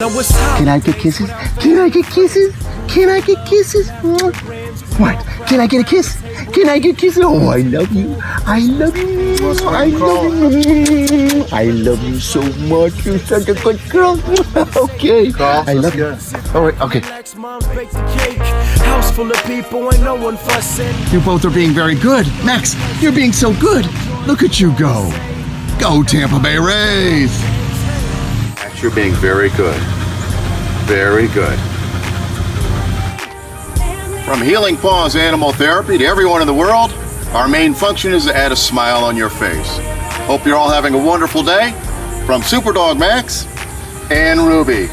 Can I get kisses? Can I get kisses? Can I get kisses? What? Can I get a kiss? Can I get kisses? Oh, I love you. I love you. I love you. I love you so much. You're such a good girl. Okay. I love you. All right. Okay. House full of people and no one fussing. You both are being very good. Max, you're being so good. Look at you go. Go Tampa Bay Rays. Max, you're being very good. Very good. From Healing Paws Animal Therapy to everyone in the world, our main function is to add a smile on your face. Hope you're all having a wonderful day. From Super Dog Max and Ruby.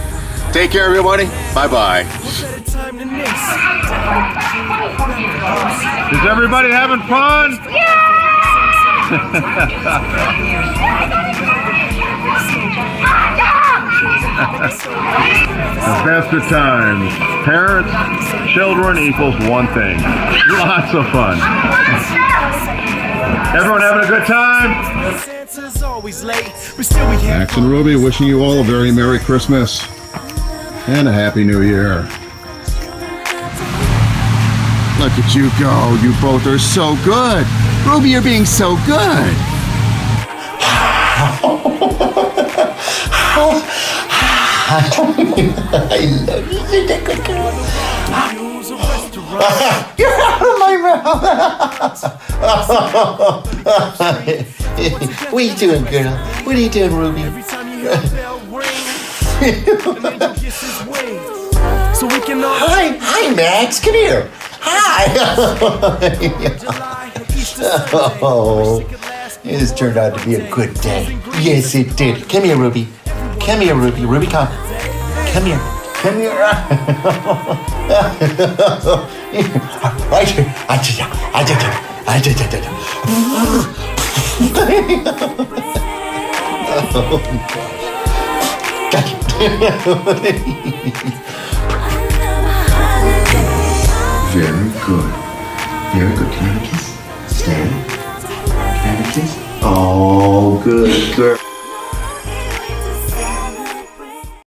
Take care, everybody. Bye-bye. Is everybody having fun? The best of times. Parents, children equals one thing. Lots of fun. Everyone having a good time? Max and Ruby wishing you all a very Merry Christmas and a Happy New Year. Look at you go. You both are so good. Ruby, you're being so good. I love you, such a good girl. Get out of my mouth! What are you doing, girl? What are you doing, Ruby? Hi, Max. Come here. Hi. Oh, this turned out to be a good day. Yes, it did. Come here, Ruby. Come here, Ruby. Ruby, come. Come here. Come here. Right here. Very good. Very good.